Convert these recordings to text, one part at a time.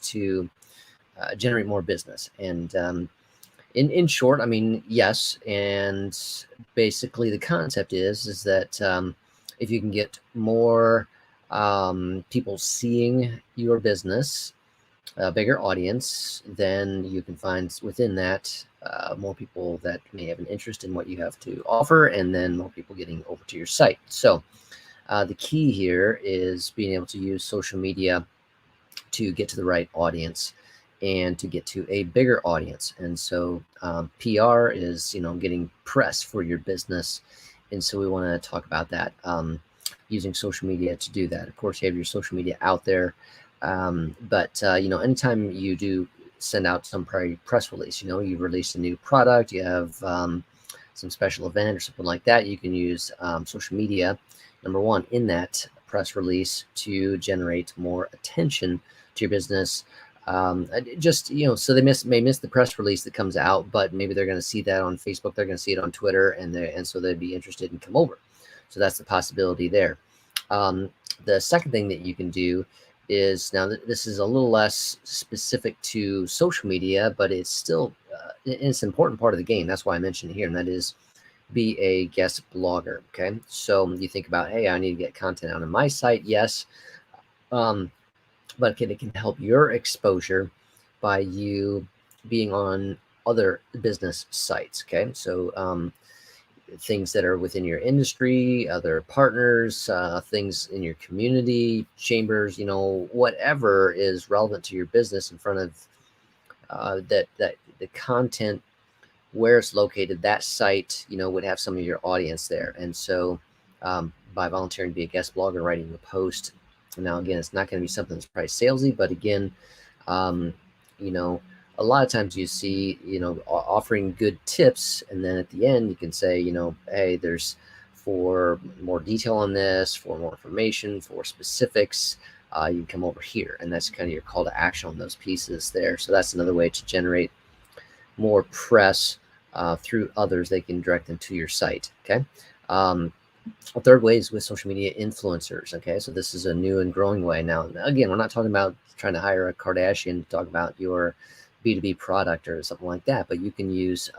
to generate more business. And in short, I mean, yes. And basically the concept is that if you can get more people seeing your business, a bigger audience, then you can find within that more people that may have an interest in what you have to offer, and then more people getting over to your site. So the key here is being able to use social media to get to the right audience and to get to a bigger audience. And so PR is, getting press for your business. And so we want to talk about that, using social media to do that. Of course, you have your social media out there. But anytime you do send out some press release, you've released a new product, you have some special event or something like that, you can use social media, number one, in that press release to generate more attention to your business. So they may miss the press release that comes out, but maybe they're going to see that on Facebook, they're going to see it on Twitter, and so they'd be interested and come over. So that's the possibility there. The second thing that you can do is, now this is a little less specific to social media, but it's still it's an important part of the game. That's why I mentioned it here, and that is be a guest blogger. Okay, so you think about, hey, I need to get content out on my site. Yes. But it can help your exposure by you being on other business sites. Okay, so things that are within your industry, other partners, things in your community, chambers, whatever is relevant to your business in front of that the content where it's located, that site, would have some of your audience there. And so by volunteering to be a guest blogger, writing a post. Now, again, it's not going to be something that's probably salesy, but again, a lot of times you see, offering good tips, and then at the end you can say, hey, there's, for more detail on this, for more information, for specifics, you can come over here. And that's kind of your call to action on those pieces there. So that's another way to generate more press through others. They can direct them to your site. Okay. A third way is with social media influencers. Okay, so this is a new and growing way. Now, again, we're not talking about trying to hire a Kardashian to talk about your B2B product or something like that, but you can use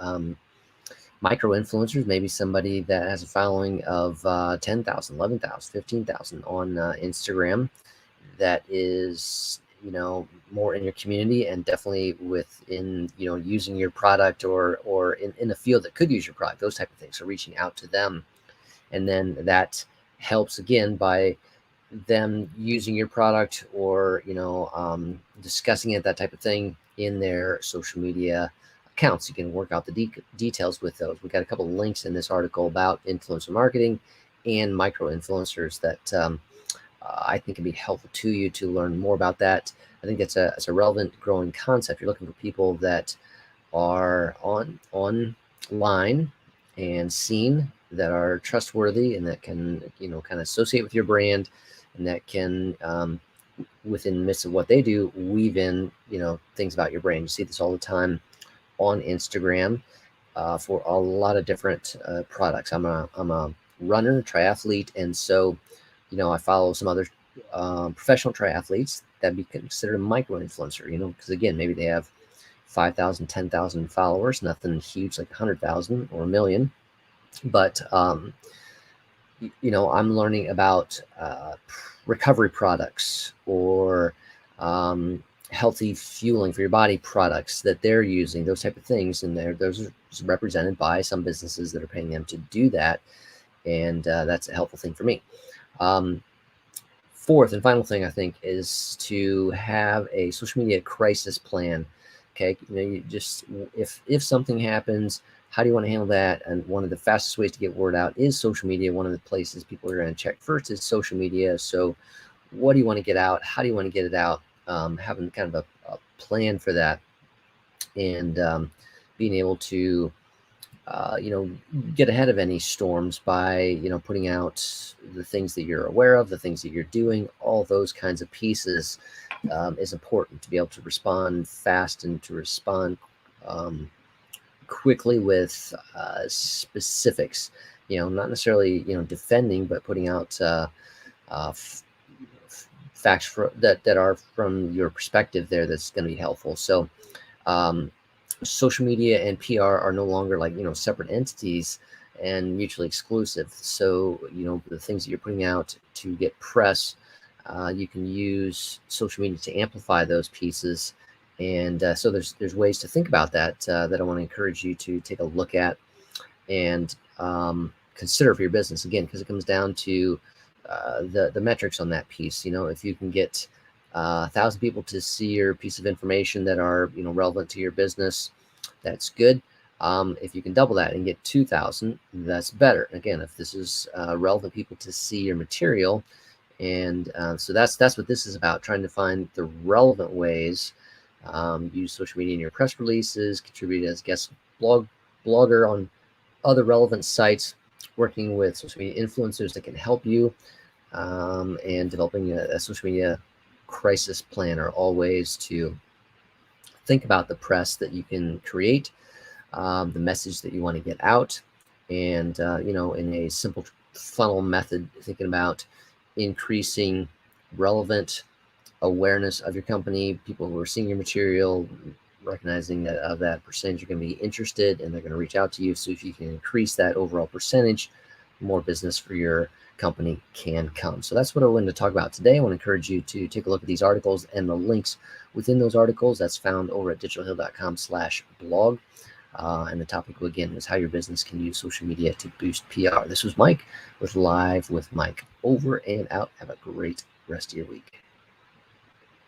micro influencers, maybe somebody that has a following of 10,000, 11,000, 15,000 on Instagram that is, more in your community, and definitely within, using your product or in a field that could use your product, those type of things. So reaching out to them. And then that helps, again, by them using your product or, discussing it, that type of thing, in their social media accounts. You can work out the details with those. We got a couple of links in this article about influencer marketing and micro influencers that I think can be helpful to you to learn more about that. I think it's a relevant, growing concept. You're looking for people that are online and seen, that are trustworthy, and that can, kind of associate with your brand, and that can, within the midst of what they do, weave in, things about your brand. You see this all the time on Instagram for a lot of different products. I'm a runner, triathlete, and so, I follow some other professional triathletes that'd be considered a micro influencer, because again, maybe they have 5,000, 10,000 followers, nothing huge like 100,000 or a million. But, I'm learning about recovery products or healthy fueling for your body products that they're using, those type of things. And those are represented by some businesses that are paying them to do that. And that's a helpful thing for me. Fourth and final thing, I think, is to have a social media crisis plan. Okay, you just, if something happens, how do you want to handle that? And one of the fastest ways to get word out is social media. One of the places people are going to check first is social media. So what do you want to get out? How do you want to get it out? Having kind of a plan for that, and being able to, get ahead of any storms by, putting out the things that you're aware of, the things that you're doing, all those kinds of pieces is important to be able to respond fast and to respond quickly with specifics, not necessarily, defending, but putting out facts that are from your perspective there that's going to be helpful. So social media and PR are no longer like, separate entities and mutually exclusive. So, the things that you're putting out to get press, you can use social media to amplify those pieces. And so there's ways to think about that that I want to encourage you to take a look at and consider for your business, again, because it comes down to the metrics on that piece. If you can get 1,000 people to see your piece of information that are relevant to your business, that's good. If you can double that and get 2,000, that's better. Again, if this is relevant people to see your material, and so that's what this is about, trying to find the relevant ways. Use social media in your press releases, contribute as guest blogger on other relevant sites, working with social media influencers that can help you, and developing a social media crisis plan are all ways to think about the press that you can create, the message that you want to get out, and in a simple funnel method, thinking about increasing relevant awareness of your company, people who are seeing your material, recognizing that of that percentage are going to be interested and they're going to reach out to you. So if you can increase that overall percentage, more business for your company can come. So that's what I wanted to talk about today. I want to encourage you to take a look at these articles and the links within those articles. That's found over at digitalheal.com/blog. And the topic again is how your business can use social media to boost PR. This was Mike with Live with Mike. Over and out. Have a great rest of your week.